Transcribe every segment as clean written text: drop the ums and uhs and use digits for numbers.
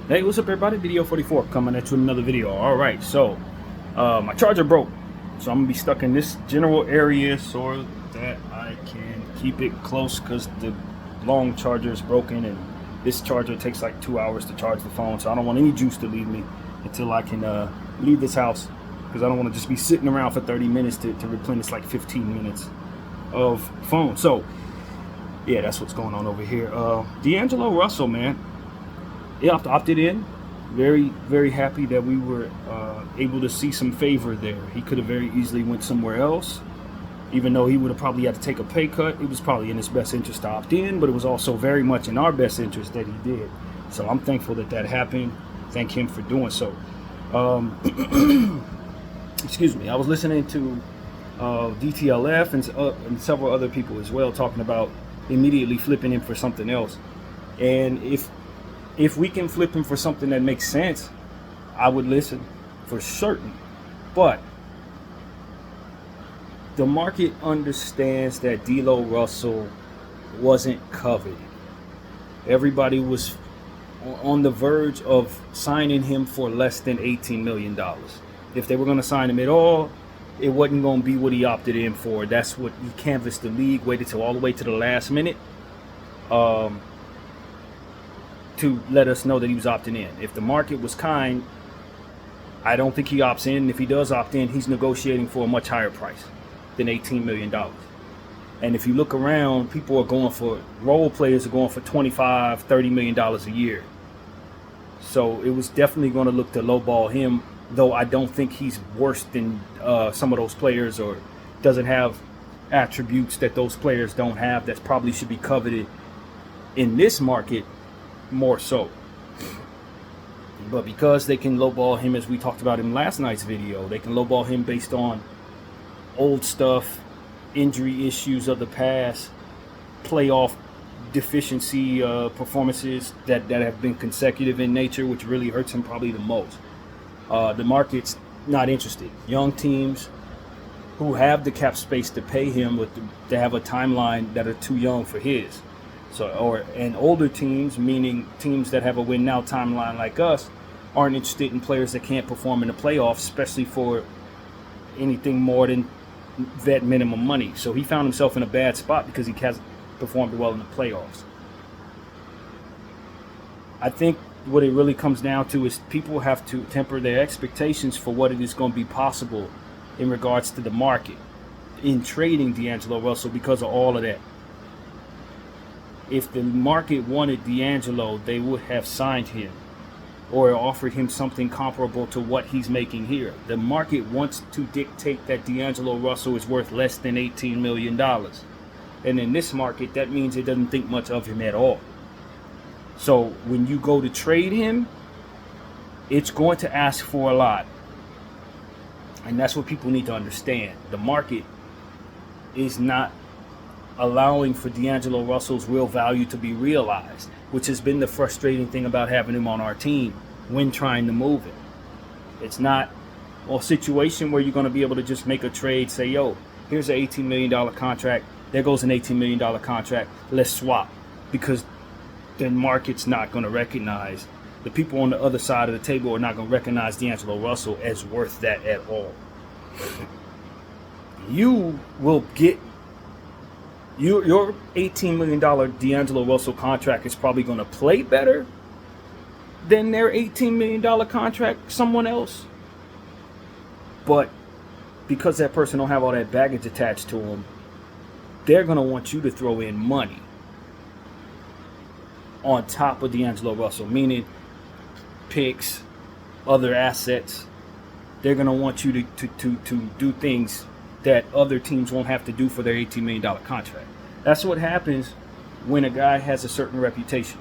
Hey, what's up everybody? Video 44 coming at you with another video. Alright, so my charger broke. So I'm gonna be stuck in this general area so that I can keep it close because the long charger is broken and this charger takes like 2 hours to charge the phone. So I don't want any juice to leave me until I can leave this house, because I don't want to just be sitting around for 30 minutes to replenish like 15 minutes of phone. So yeah, that's what's going on over here. D'Angelo Russell, man. He opted in. Very, very happy that we were able to see some favor there. He could have very easily went somewhere else. Even though he would have probably had to take a pay cut, it was probably in his best interest to opt in, but it was also very much in our best interest that he did. So I'm thankful that that happened. Thank him for doing so. Excuse me. I was listening to DTLF and several other people as well talking about immediately flipping him for something else. And if we can flip him for something that makes sense, I would listen for certain. But the market understands that D'Lo Russell wasn't coveted. Everybody was on the verge of signing him for less than $18 million. If they were going to sign him at all, it wasn't going to be what he opted in for. That's what he canvassed the league, waited till all the way to the last minute. To let us know that he was opting in. If the market was kind, I don't think he opts in. If he does opt in, he's negotiating for a much higher price than $18 million. And if you look around, people are going for, role players are going for $25, $30 million a year. So it was definitely going to look to lowball him, though I don't think he's worse than some of those players, or doesn't have attributes that those players don't have that probably should be coveted in this market more so. But because they can lowball him, as we talked about in last night's video, they can lowball him based on old stuff, injury issues of the past, playoff deficiency performances that have been consecutive in nature, which really hurts him probably the most. The market's not interested. Young teams who have the cap space to pay him to have a timeline that are too young for his. So, and older teams, meaning teams that have a win now timeline like us, aren't interested in players that can't perform in the playoffs, especially for anything more than vet minimum money. So he found himself in a bad spot because he hasn't performed well in the playoffs. I think what it really comes down to is people have to temper their expectations for what it is going to be possible in regards to the market in trading D'Angelo Russell because of all of that. If the market wanted D'Angelo, they would have signed him or offered him something comparable to what he's making here. The market wants to dictate that D'Angelo Russell is worth less than $18 million. And in this market, that means it doesn't think much of him at all. So when you go to trade him, it's going to ask for a lot. And that's what people need to understand. The market is not allowing for D'Angelo Russell's real value to be realized, which has been the frustrating thing about having him on our team when trying to move him. It's not a situation where you're going to be able to just make a trade, say, yo, here's an $18 million contract, there goes an $18 million contract, let's swap, because the market's not going to recognize, the people on the other side of the table are not going to recognize D'Angelo Russell as worth that at all. You will get your $18 million D'Angelo Russell contract is probably going to play better than their $18 million contract someone else. But because that person don't have all that baggage attached to them, they're going to want you to throw in money on top of D'Angelo Russell, meaning picks, other assets. They're going to want you to do things that other teams won't have to do for their $18 million contract. That's what happens when a guy has a certain reputation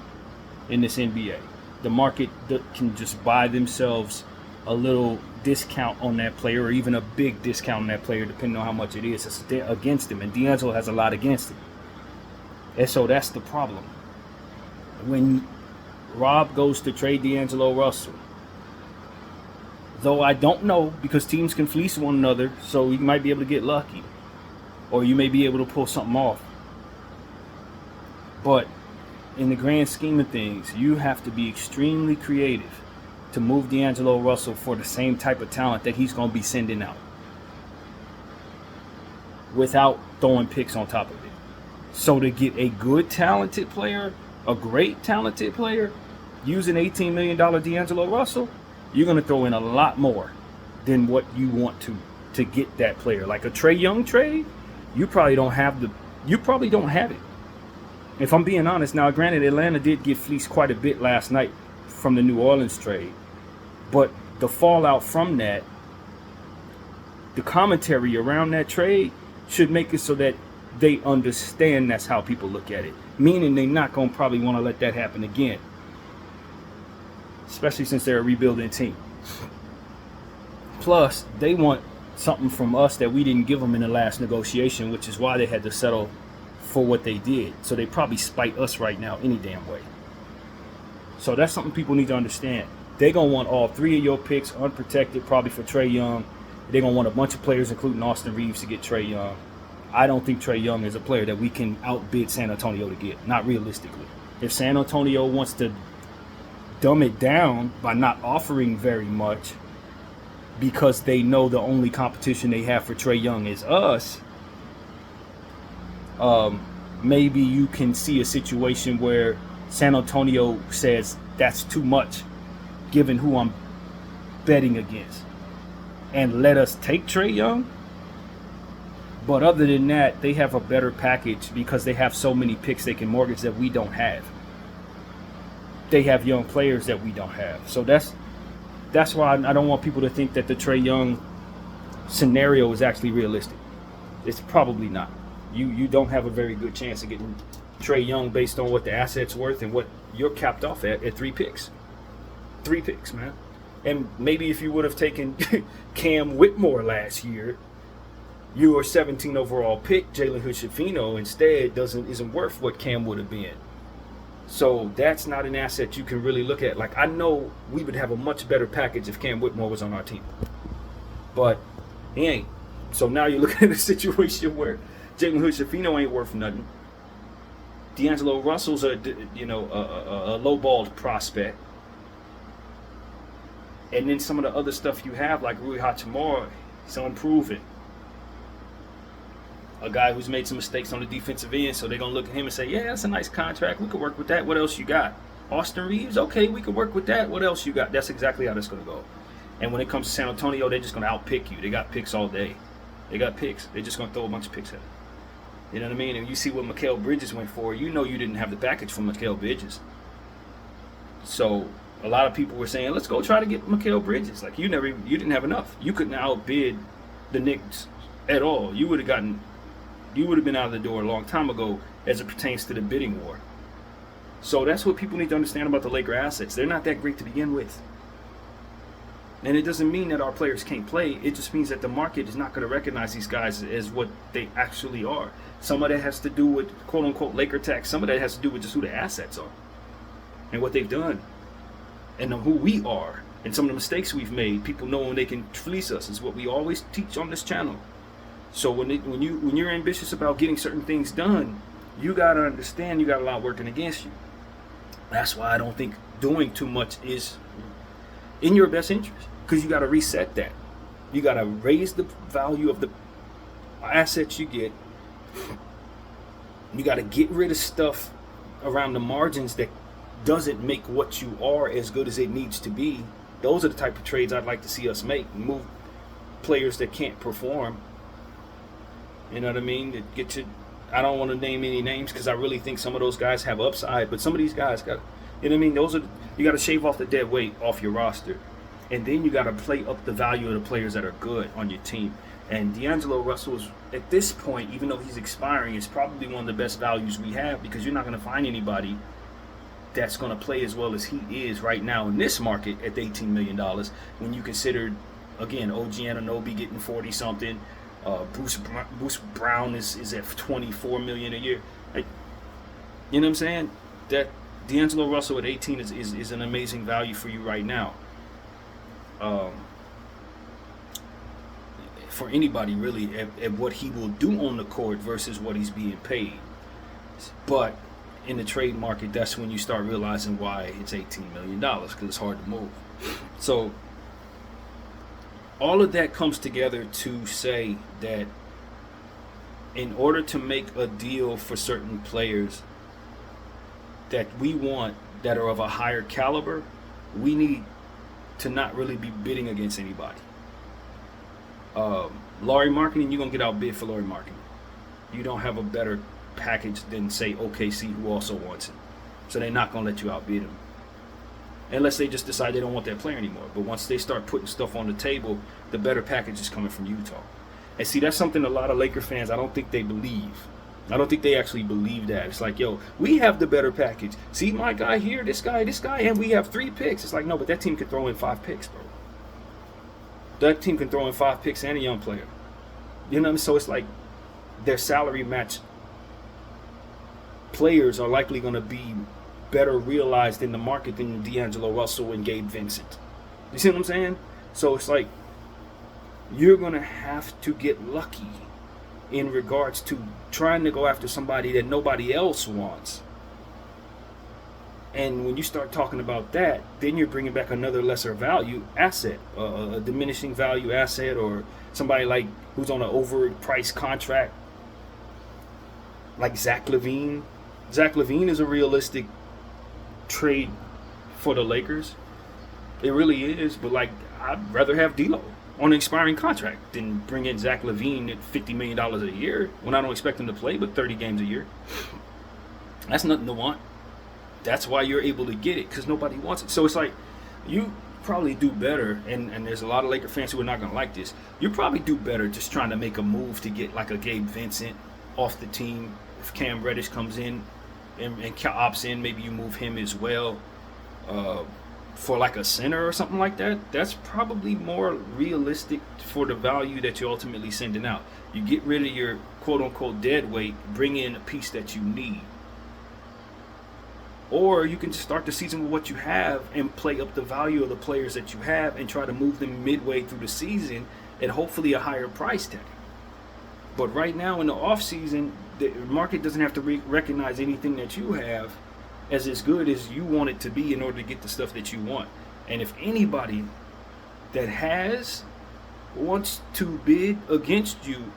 in this NBA. The market can just buy themselves a little discount on that player, or even a big discount on that player, depending on how much it is against him. And D'Angelo has a lot against him. And so that's the problem. When Rob goes to trade D'Angelo Russell, though I don't know, because teams can fleece one another, so you might be able to get lucky, or you may be able to pull something off. But in the grand scheme of things, you have to be extremely creative to move D'Angelo Russell for the same type of talent that he's going to be sending out without throwing picks on top of it. So to get a good talented player, a great talented player, using $18 million D'Angelo Russell, you're going to throw in a lot more than what you want to get that player. Like a Trae Young trade, you probably don't have it. If I'm being honest, now granted, Atlanta did get fleeced quite a bit last night from the New Orleans trade, but the fallout from that, the commentary around that trade should make it so that they understand that's how people look at it, meaning they're not going to probably want to let that happen again, especially since they're a rebuilding team. Plus, they want something from us that we didn't give them in the last negotiation, which is why they had to settle for what they did. So they probably spite us right now any damn way. So that's something people need to understand. They're going to want all three of your picks unprotected, probably for Trae Young. They're going to want a bunch of players, including Austin Reeves, to get Trae Young. I don't think Trae Young is a player that we can outbid San Antonio to get, not realistically. If San Antonio wants to dumb it down by not offering very much because they know the only competition they have for Trae Young is us, maybe you can see a situation where San Antonio says that's too much given who I'm betting against and let us take Trae Young. But other than that, they have a better package because they have so many picks they can mortgage that we don't have. They have young players that we don't have. So that's why I don't want people to think that the Trae Young scenario is actually realistic. It's probably not. You don't have a very good chance of getting Trae Young based on what the asset's worth and what you're capped off at 3 picks. 3 picks, man. And maybe if you would have taken Cam Whitmore last year, your 17 overall pick, Jalen Hood-Schifino, instead isn't worth what Cam would have been. So that's not an asset you can really look at. Like, I know we would have a much better package if Cam Whitmore was on our team. But he ain't. So now you're looking at a situation where Jalen Hood-Schifino ain't worth nothing. D'Angelo Russell's a low-balled prospect. And then some of the other stuff you have, like Rui Hachimura, he's unproven. A guy who's made some mistakes on the defensive end, so they're going to look at him and say, yeah, that's a nice contract. We could work with that. What else you got? Austin Reeves? Okay, we could work with that. What else you got? That's exactly how that's going to go. And when it comes to San Antonio, they're just going to outpick you. They got picks all day. They got picks. They're just going to throw a bunch of picks at it. You know what I mean? And you see what Mikal Bridges went for. You know you didn't have the package from Mikal Bridges. So a lot of people were saying, let's go try to get Mikal Bridges. Like, you didn't have enough. You couldn't outbid the Knicks at all. You would have been out of the door a long time ago as it pertains to the bidding war. So that's what people need to understand about the Laker assets. They're not that great to begin with. And it doesn't mean that our players can't play. It just means that the market is not going to recognize these guys as what they actually are. Some of that has to do with quote-unquote Laker tax. Some of that has to do with just who the assets are and what they've done and who we are and some of the mistakes we've made. People knowing they can fleece us is what we always teach on this channel. So when you're ambitious about getting certain things done, you got to understand you got a lot working against you. That's why I don't think doing too much is in your best interest, because you got to reset that. You got to raise the value of the assets you get. You got to get rid of stuff around the margins that doesn't make what you are as good as it needs to be. Those are the type of trades I'd like to see us make. Move players that can't perform. You know what I mean? I don't want to name any names because I really think some of those guys have upside, but some of these guys got, you know what I mean? You got to shave off the dead weight off your roster, and then you got to play up the value of the players that are good on your team. And D'Angelo Russell is, at this point, even though he's expiring, is probably one of the best values we have, because you're not going to find anybody that's going to play as well as he is right now in this market at $18 million. When you consider, again, OG Anunoby getting 40-something. Bruce Brown is at $24 million a year. Like, you know what I'm saying? That D'Angelo Russell at 18 is an amazing value for you right now. For anybody really at what he will do on the court versus what he's being paid. But in the trade market, that's when you start realizing why it's $18 million, because it's hard to move. So all of that comes together to say that in order to make a deal for certain players that we want that are of a higher caliber, we need to not really be bidding against anybody. Lauri Markkanen, you're going to get outbid for Lauri Markkanen. You don't have a better package than, say, OKC, who also wants him. So they're not going to let you outbid him. Unless they just decide they don't want that player anymore. But once they start putting stuff on the table, the better package is coming from Utah. And see, that's something a lot of Laker fans, I don't think they believe. I don't think they actually believe that. It's like, yo, we have the better package. See my guy here, this guy, and we have 3 picks. It's like, no, but that team can throw in 5 picks, bro. That team can throw in 5 picks and a young player. You know what I mean? So it's like their salary match players are likely going to be better realized in the market than D'Angelo Russell and Gabe Vincent. You see what I'm saying? So it's like you're going to have to get lucky in regards to trying to go after somebody that nobody else wants. And when you start talking about that, then you're bringing back another lesser value asset, a diminishing value asset, or somebody like who's on an overpriced contract, like Zach LaVine. Zach LaVine is a realistic trade for the Lakers. It really is, but like I'd rather have D'Lo on an expiring contract than bring in Zach LaVine at $50 million a year when I don't expect him to play but 30 games a year. That's nothing to want. That's why you're able to get it, because nobody wants it. So it's like you probably do better, and there's a lot of Laker fans who are not going to like this. You probably do better just trying to make a move to get like a Gabe Vincent off the team. If Cam Reddish comes in and opts in, maybe you move him as well for like a center or something like that. That's probably more realistic for the value that you're ultimately sending out. You get rid of your quote-unquote dead weight, bring in a piece that you need. Or you can just start the season with what you have and play up the value of the players that you have and try to move them midway through the season at hopefully a higher price tag. But right now in the offseason, the market doesn't have to recognize anything that you have as good as you want it to be in order to get the stuff that you want. And if anybody that wants to bid against you,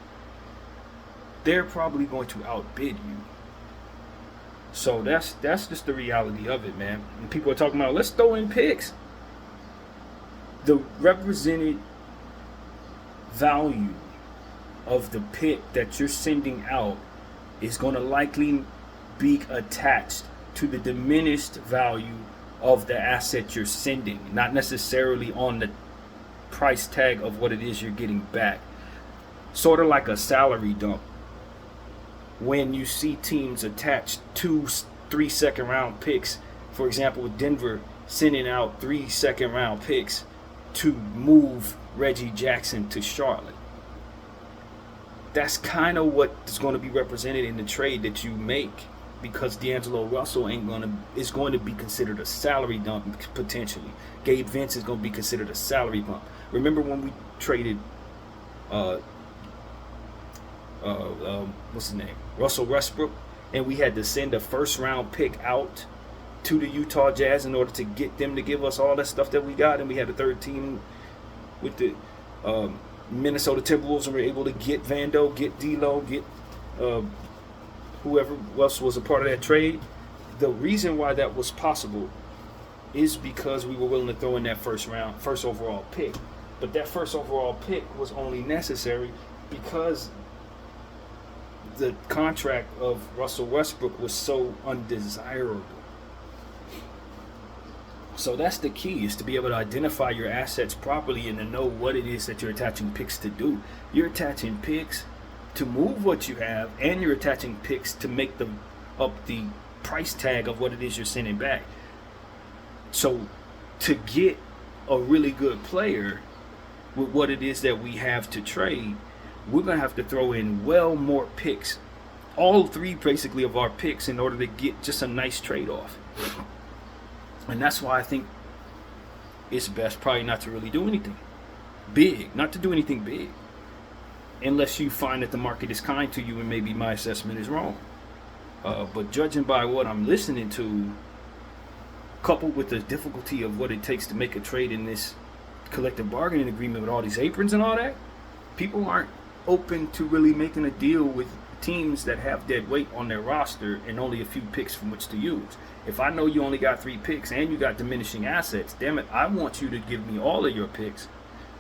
they're probably going to outbid you. So that's just the reality of it, man. And people are talking about, let's throw in picks. The represented value of the pick that you're sending out is going to likely be attached to the diminished value of the asset you're sending, not necessarily on the price tag of what it is you're getting back. Sort of like a salary dump. When you see teams attach 2-3 second round picks, for example with Denver sending out 3 second round picks to move Reggie Jackson to Charlotte. That's kind of what is going to be represented in the trade that you make, because D'Angelo Russell is going to be considered a salary dump potentially. Gabe Vince is going to be considered a salary bump. Remember when we traded what's his name? Russell Westbrook, and we had to send a first round pick out to the Utah Jazz in order to get them to give us all that stuff that we got, and we had a third team with the Minnesota Timberwolves, and we were able to get Vando, get D'Lo, get whoever else was a part of that trade. The reason why that was possible is because we were willing to throw in that first overall pick. But that first overall pick was only necessary because the contract of Russell Westbrook was so undesirable. So that's the key, is to be able to identify your assets properly and to know what it is that you're attaching picks to do. You're attaching picks to move what you have, and you're attaching picks to make up the price tag of what it is you're sending back. So to get a really good player with what it is that we have to trade, we're going to have to throw in well more picks, all 3 basically of our picks, in order to get just a nice trade-off. And that's why I think it's best probably not to really do anything big, unless you find that the market is kind to you and maybe my assessment is wrong. But judging by what I'm listening to, coupled with the difficulty of what it takes to make a trade in this collective bargaining agreement with all these aprons and all that, people aren't open to really making a deal with teams that have dead weight on their roster and only a few picks from which to use. If I know you only got 3 picks and you got diminishing assets, damn it, I want you to give me all of your picks,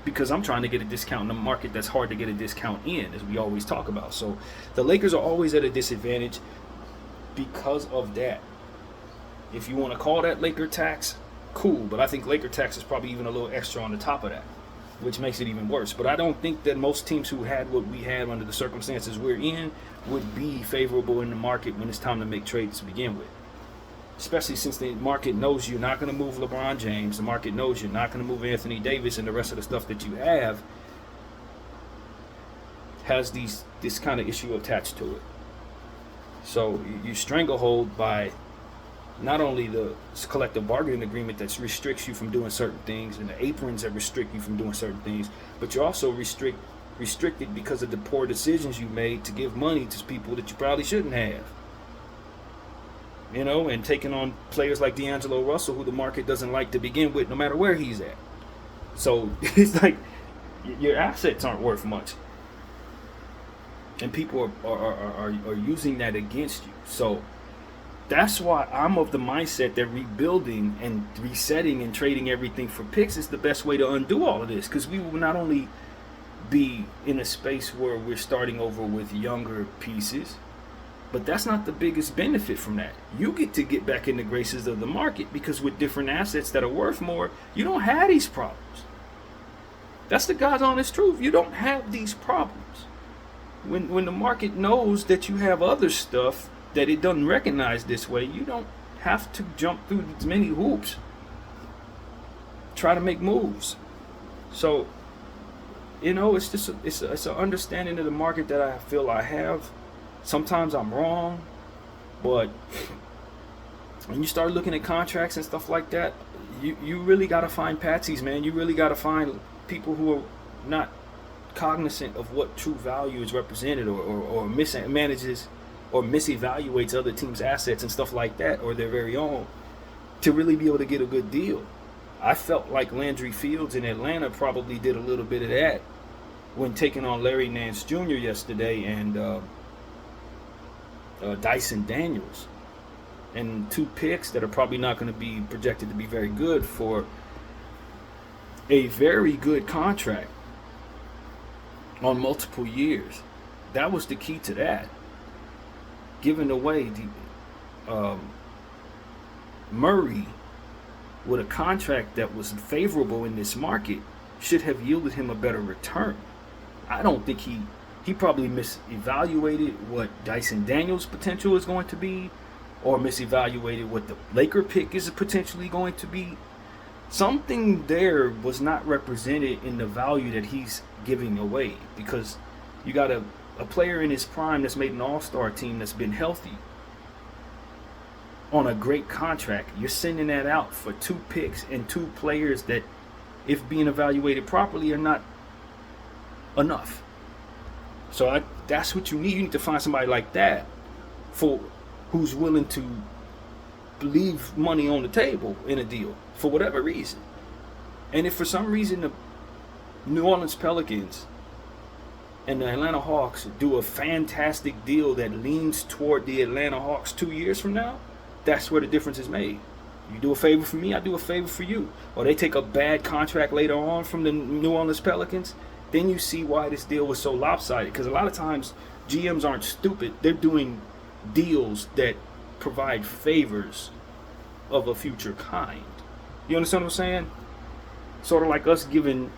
because I'm trying to get a discount in a market that's hard to get a discount in, as we always talk about. So the Lakers are always at a disadvantage because of that. If you want to call that Laker tax, cool, but I think Laker tax is probably even a little extra on the top of that, which makes it even worse. But I don't think that most teams who had what we had under the circumstances we're in would be favorable in the market when it's time to make trades to begin with. Especially since the market knows you're not going to move LeBron James. The market knows you're not going to move Anthony Davis, and the rest of the stuff that you have has this kind of issue attached to it. So you stranglehold by not only the collective bargaining agreement that restricts you from doing certain things and the aprons that restrict you from doing certain things, but you're also restricted because of the poor decisions you made to give money to people that you probably shouldn't have. You know, and taking on players like D'Angelo Russell, who the market doesn't like to begin with, no matter where he's at. So it's like your assets aren't worth much, and people are using that against you. So that's why I'm of the mindset that rebuilding and resetting and trading everything for picks is the best way to undo all of this, because we will not only be in a space where we're starting over with younger pieces, but that's not the biggest benefit from that. You get back in the graces of the market, because with different assets that are worth more, you don't have these problems. That's the God's honest truth. You don't have these problems. When the market knows that you have other stuff that it doesn't recognize this way, you don't have to jump through as many hoops, try to make moves. So, you know, it's just it's an understanding of the market that I feel I have. Sometimes I'm wrong, but when you start looking at contracts and stuff like that, you really got to find patsies, man. You really got to find people who are not cognizant of what true value is represented, or mismanages or misevaluates other teams' assets and stuff like that, or their very own, to really be able to get a good deal. I felt like Landry Fields in Atlanta probably did a little bit of that when taking on Larry Nance Jr. yesterday and Dyson Daniels, and 2 picks that are probably not going to be projected to be very good for a very good contract on multiple years. That was the key to that. Giving away the Murray with a contract that was favorable in this market should have yielded him a better return. I don't think he probably misevaluated what Dyson Daniels' potential is going to be, or misevaluated what the Laker pick is potentially going to be. Something there was not represented in the value that he's giving away, because you got a player in his prime that's made an all-star team, that's been healthy, on a great contract. You're sending that out for 2 picks and 2 players that, if being evaluated properly, are not enough. So that's what you need. You need to find somebody like that who's willing to leave money on the table in a deal for whatever reason. And if for some reason the New Orleans Pelicans and the Atlanta Hawks do a fantastic deal that leans toward the Atlanta Hawks 2 years from now, that's where the difference is made. You do a favor for me, I do a favor for you. Or they take a bad contract later on from the New Orleans Pelicans, then you see why this deal was so lopsided. Because a lot of times GMs aren't stupid. They're doing deals that provide favors of a future kind. You understand what I'm saying? Sort of like us giving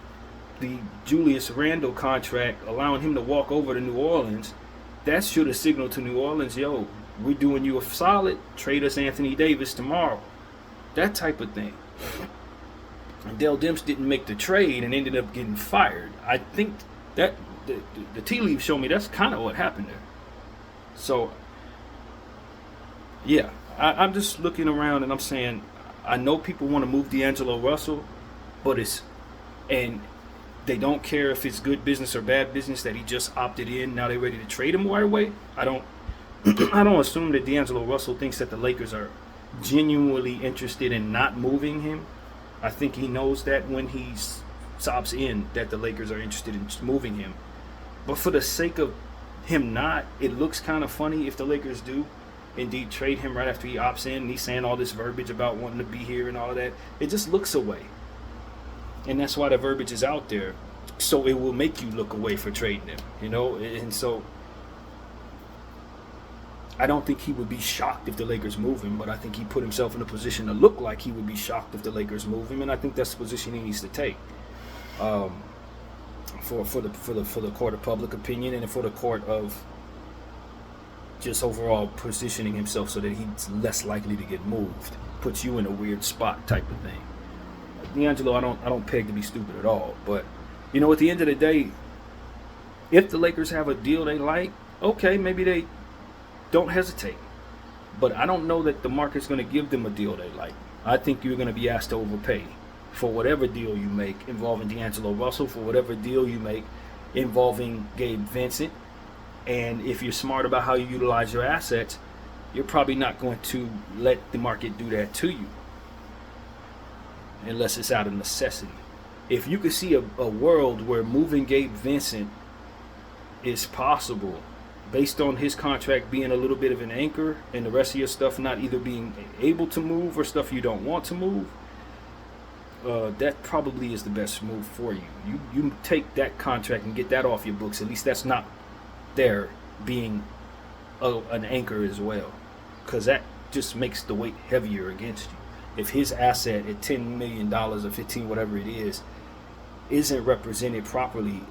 the Julius Randle contract, allowing him to walk over to New Orleans. That should have signaled to New Orleans, yo, we're doing you a solid, trade us Anthony Davis tomorrow. That type of thing. And Dell Demps didn't make the trade and ended up getting fired. I think that the tea leaves show me that's kind of what happened there. So, yeah, I'm just looking around and I'm saying, I know people want to move D'Angelo Russell, but and they don't care if it's good business or bad business that he just opted in. Now they're ready to trade him right away. I don't I don't assume that D'Angelo Russell thinks that the Lakers are genuinely interested in not moving him. I think he knows that when he stops in that the Lakers are interested in moving him. But for the sake of him not, it looks kind of funny if the Lakers do indeed trade him right after he opts in and he's saying all this verbiage about wanting to be here and all of that. It just looks away. And that's why the verbiage is out there. So it will make you look away for trading him, you know? And so I don't think he would be shocked if the Lakers move him, but I think he put himself in a position to look like he would be shocked if the Lakers move him, and I think that's the position he needs to take. For the court of public opinion and for the court of just overall positioning himself so that he's less likely to get moved, puts you in a weird spot type of thing. D'Angelo, I don't peg to be stupid at all, but you know, at the end of the day, if the Lakers have a deal they like, okay, maybe they don't hesitate. But I don't know that the market's going to give them a deal they like. I think you're going to be asked to overpay for whatever deal you make involving D'Angelo Russell, for whatever deal you make involving Gabe Vincent. And if you're smart about how you utilize your assets, you're probably not going to let the market do that to you unless it's out of necessity. If you could see a world where moving Gabe Vincent is possible based on his contract being a little bit of an anchor and the rest of your stuff not either being able to move or stuff you don't want to move, that probably is the best move for you. You take that contract and get that off your books. At least that's not there being an anchor as well, because that just makes the weight heavier against you. If his asset at $10 million or 15, whatever it is, isn't represented properly,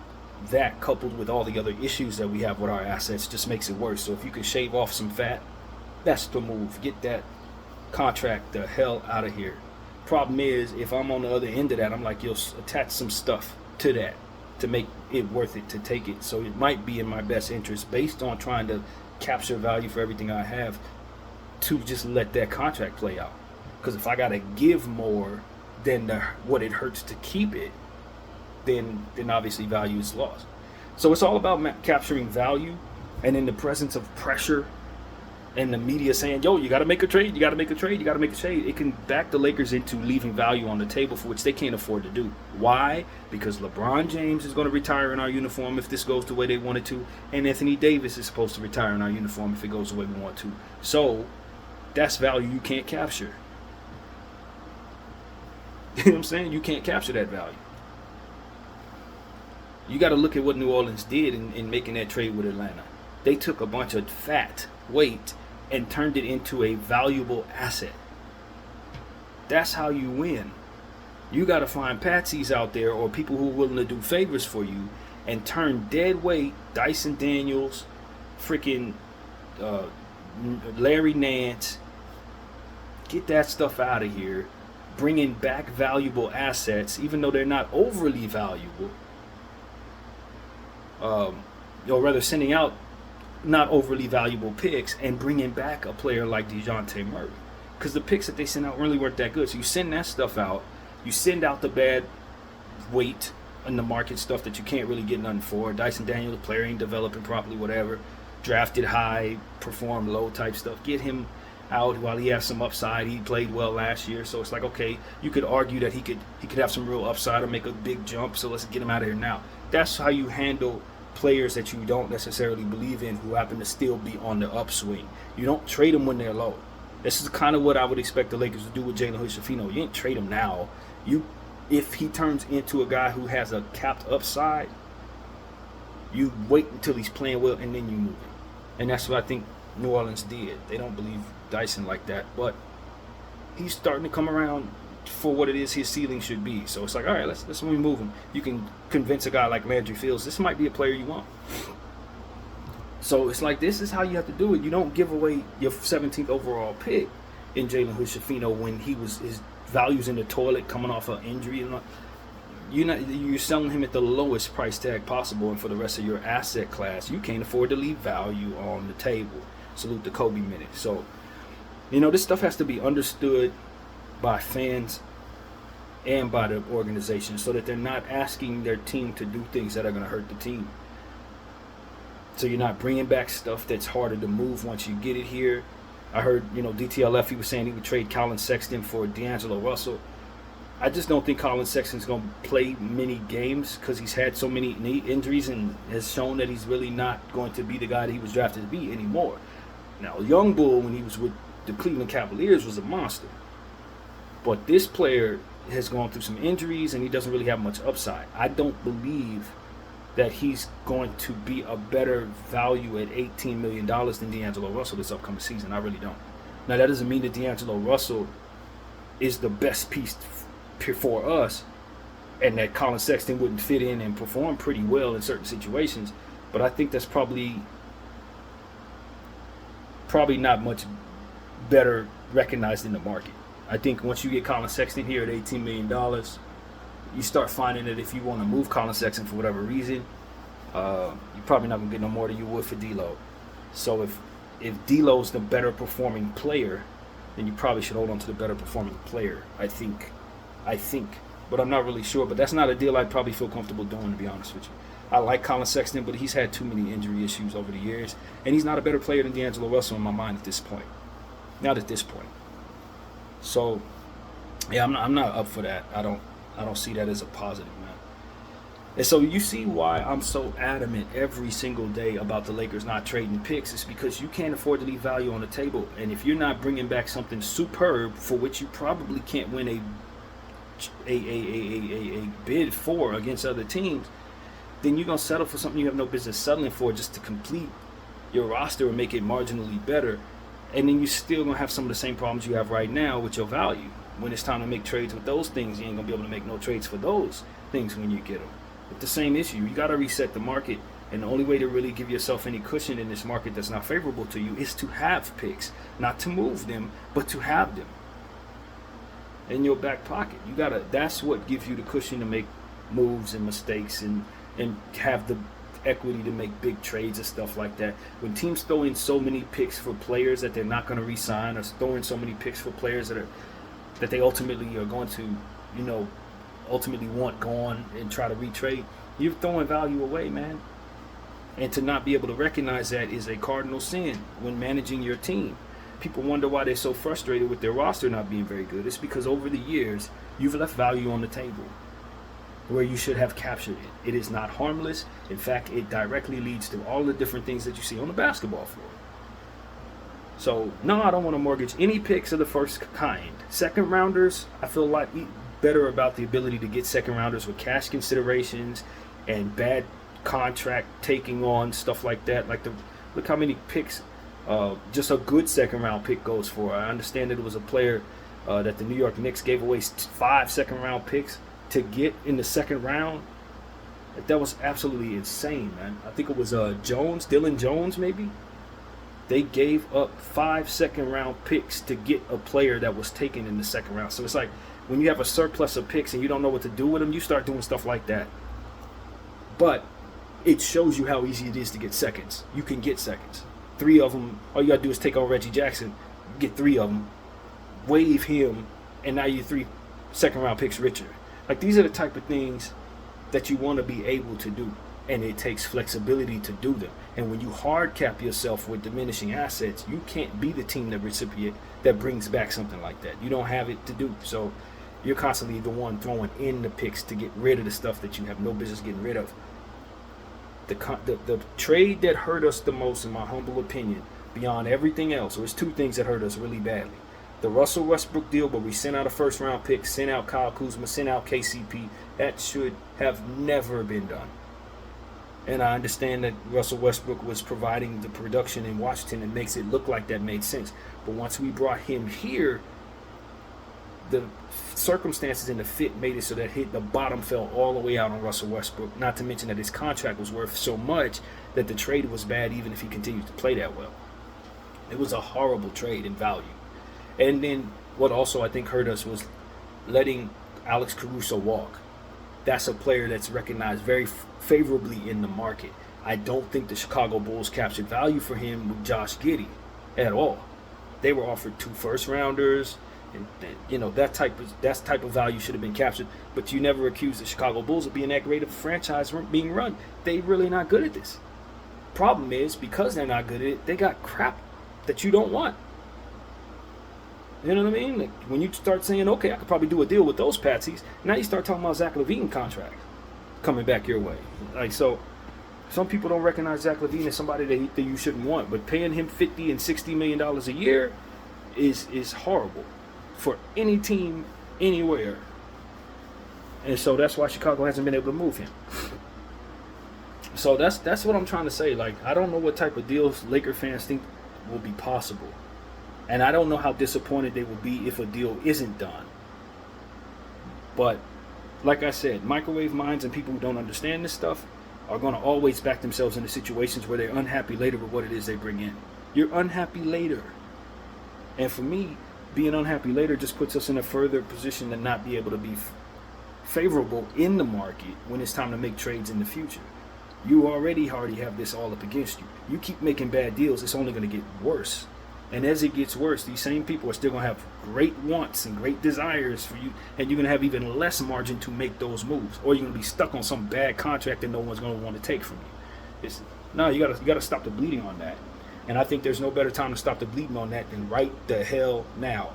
that coupled with all the other issues that we have with our assets just makes it worse. So if you can shave off some fat, that's the move. Get that contract the hell out of here. Problem is, if I'm on the other end of that, I'm like, you'll attach some stuff to that to make it worth it to take it. So it might be in my best interest, based on trying to capture value for everything I have, to just let that contract play out. Because if I got to give more than what it hurts to keep it, then obviously value is lost. So it's all about capturing value, and in the presence of pressure and the media saying, yo, you got to make a trade, you got to make a trade, you got to make a trade, it can back the Lakers into leaving value on the table, for which they can't afford to do. Why? Because LeBron James is going to retire in our uniform if this goes the way they want it to, and Anthony Davis is supposed to retire in our uniform if it goes the way we want to. So that's value you can't capture. You know what I'm saying? You can't capture that value. You got to look at what New Orleans did in making that trade with Atlanta. They took a bunch of fat weight and turned it into a valuable asset. That's how you win. You got to find patsies out there or people who are willing to do favors for you and turn dead weight Dyson Daniels, freaking Larry Nance. Get that stuff out of here. Bringing back valuable assets, even though they're not overly valuable. Or rather, sending out not overly valuable picks and bringing back a player like DeJounte Murray. Because the picks that they sent out really weren't that good. So you send that stuff out. You send out the bad weight in the market stuff that you can't really get nothing for. Dyson Daniels, the player ain't developing properly, whatever. Drafted high, performed low type stuff. Get him out while he has some upside. He played well last year. So it's like, okay, you could argue that he could have some real upside or make a big jump. So let's get him out of here now. That's how you handle players that you don't necessarily believe in who happen to still be on the upswing. You don't trade them when they're low. This is kind of what I would expect the Lakers to do with Jalen Hood-Schifino. You ain't trade him now. If he turns into a guy who has a capped upside, you wait until he's playing well and then you move him. And that's what I think New Orleans did. They don't believe Dyson like that, but he's starting to come around for what it is his ceiling should be. So it's like, all right, let's remove him. You can convince a guy like Landry Fields, this might be a player you want. So it's like, this is how you have to do it. You don't give away your 17th overall pick in Jalen Hood-Schifino when his value's in the toilet coming off an injury. You're selling him at the lowest price tag possible, and for the rest of your asset class, you can't afford to leave value on the table. Salute the Kobe minute. So, this stuff has to be understood by fans and by the organization so that they're not asking their team to do things that are going to hurt the team. So you're not bringing back stuff that's harder to move once you get it here. I heard, DTLF, he was saying he would trade Colin Sexton for D'Angelo Russell. I just don't think Colin Sexton's going to play many games because he's had so many knee injuries and has shown that he's really not going to be the guy that he was drafted to be anymore. Now, Young Bull, when he was with the Cleveland Cavaliers, was a monster. But this player has gone through some injuries and he doesn't really have much upside. I don't believe that he's going to be a better value at $18 million than D'Angelo Russell this upcoming season. I really don't. Now, that doesn't mean that D'Angelo Russell is the best piece for us and that Colin Sexton wouldn't fit in and perform pretty well in certain situations. But I think that's probably not much better recognized in the market. I think once you get Colin Sexton here at $18 million, you start finding that if you want to move Colin Sexton for whatever reason, you're probably not going to get no more than you would for D'Lo. So if D'Lo's the better performing player, then you probably should hold on to the better performing player. I think, but I'm not really sure. But that's not a deal I'd probably feel comfortable doing, to be honest with you. I like Colin Sexton, but he's had too many injury issues over the years, and he's not a better player than D'Angelo Russell in my mind at this point. Not at this point. So, yeah, I'm not up for that. I don't see that as a positive, man. And so you see why I'm so adamant every single day about the Lakers not trading picks. It's because you can't afford to leave value on the table. And if you're not bringing back something superb for which you probably can't win a bid for against other teams, then you're going to settle for something you have no business settling for just to complete your roster or make it marginally better. And then you're still going to have some of the same problems you have right now with your value. When it's time to make trades with those things, you ain't going to be able to make no trades for those things when you get them. It's the same issue. You got to reset the market. And the only way to really give yourself any cushion in this market that's not favorable to you is to have picks. Not to move them, but to have them in your back pocket. That's what gives you the cushion to make moves and mistakes and have the equity to make big trades and stuff like that. When teams throw in so many picks for players that they're not going to re-sign, or throw in so many picks for players that they ultimately are going to, ultimately want gone and try to retrade, you're throwing value away, man. And to not be able to recognize that is a cardinal sin when managing your team. People wonder why they're so frustrated with their roster not being very good. It's because over the years, you've left value on the table where you should have captured it. It is not harmless. In fact, it directly leads to all the different things that you see on the basketball floor. So, no, I don't want to mortgage any picks of the first kind. Second rounders, I feel like better about the ability to get second rounders with cash considerations and bad contract taking on, stuff like that. Look how many picks just a good second round pick goes for. I understand that it was a player that the New York Knicks gave away 5 second round picks to get in the second round. That was absolutely insane, man. I think it was Dylan Jones, maybe. They gave up 5 second round picks to get a player that was taken in the second round. So it's like when you have a surplus of picks and you don't know what to do with them, you start doing stuff like that. But it shows you how easy it is to get seconds. You can get seconds. 3 of them, all you got to do is take on Reggie Jackson, get 3 of them, waive him, and now you're 3 second round picks richer. Like, these are the type of things that you want to be able to do, and it takes flexibility to do them. And when you hard cap yourself with diminishing assets, you can't be the team that brings back something like that. You don't have it to do. So you're constantly the one throwing in the picks to get rid of the stuff that you have no business getting rid of. The trade that hurt us the most, in my humble opinion, beyond everything else, there's 2 things that hurt us really badly. The Russell Westbrook deal, where we sent out a first round pick, sent out Kyle Kuzma, sent out KCP, that should have never been done. And I understand that Russell Westbrook was providing the production in Washington and makes it look like that made sense. But once we brought him here, the circumstances and the fit made it so that the bottom fell all the way out on Russell Westbrook. Not to mention that his contract was worth so much that the trade was bad even if he continued to play that well. It was a horrible trade in value. And then what also I think hurt us was letting Alex Caruso walk. That's a player that's recognized very favorably in the market. I don't think the Chicago Bulls captured value for him with Josh Giddey at all. They were offered 2 first rounders, and that type of value should have been captured. But you never accuse the Chicago Bulls of being that great of a franchise being run. They really not good at this. Problem is, because they're not good at it, they got crap that you don't want. You know what I mean? Like when you start saying, okay, I could probably do a deal with those patsies, now you start talking about Zach LaVine contracts coming back your way. Like, so some people don't recognize Zach LaVine as somebody that you shouldn't want, but paying him $50 and $60 million a year is horrible for any team anywhere. And so that's why Chicago hasn't been able to move him. So that's what I'm trying to say. Like, I don't know what type of deals Laker fans think will be possible. And I don't know how disappointed they will be if a deal isn't done. But like I said, microwave minds and people who don't understand this stuff are going to always back themselves into situations where they're unhappy later with what it is they bring in. You're unhappy later. And for me, being unhappy later just puts us in a further position to not be able to be favorable in the market when it's time to make trades in the future. You already have this all up against you. You keep making bad deals, it's only going to get worse. And as it gets worse, these same people are still going to have great wants and great desires for you, and you're going to have even less margin to make those moves, or you're going to be stuck on some bad contract that no one's going to want to take from you. You got to stop the bleeding on that. And I think there's no better time to stop the bleeding on that than right the hell now.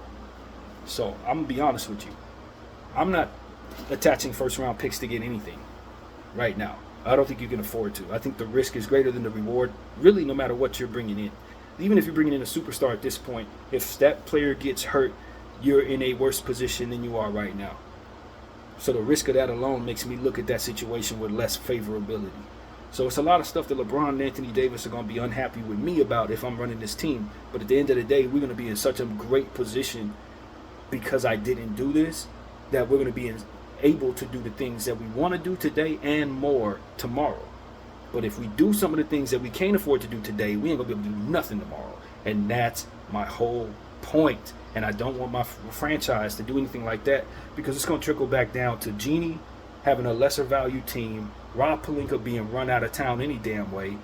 So I'm going to be honest with you. I'm not attaching first round picks to get anything right now. I don't think you can afford to. I think the risk is greater than the reward, really, no matter what you're bringing in. Even if you're bringing in a superstar at this point, if that player gets hurt, you're in a worse position than you are right now. So the risk of that alone makes me look at that situation with less favorability. So it's a lot of stuff that LeBron and Anthony Davis are going to be unhappy with me about if I'm running this team. But at the end of the day, we're going to be in such a great position because I didn't do this, that we're going to be able to do the things that we want to do today and more tomorrow. But if we do some of the things that we can't afford to do today, we ain't going to be able to do nothing tomorrow. And that's my whole point. And I don't want my franchise to do anything like that, because it's going to trickle back down to Jeanie having a lesser value team, Rob Pelinka being run out of town any damn way.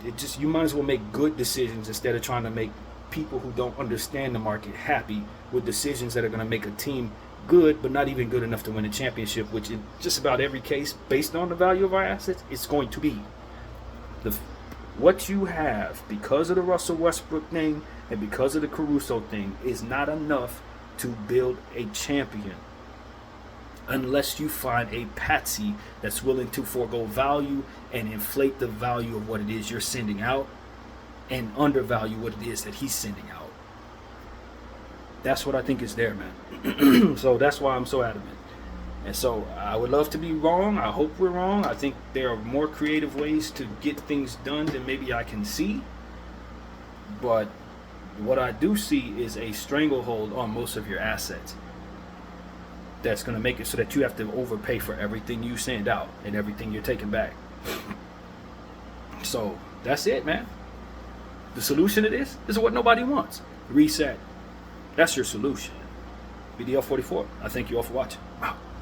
It just, you might as well make good decisions instead of trying to make people who don't understand the market happy with decisions that are going to make a team good, but not even good enough to win a championship, which in just about every case, based on the value of our assets, it's going to be. What you have, because of the Russell Westbrook thing and because of the Caruso thing, is not enough to build a champion unless you find a patsy that's willing to forego value and inflate the value of what it is you're sending out and undervalue what it is that he's sending out. That's what I think is there, man. So that's why I'm so adamant. And so I would love to be wrong. I hope we're wrong. I think there are more creative ways to get things done than maybe I can see. But what I do see is a stranglehold on most of your assets that's going to make it so that you have to overpay for everything you send out and everything you're taking back. So that's it, man. The solution to this is what nobody wants. Reset. That's your solution. BDL 44. I thank you all for watching.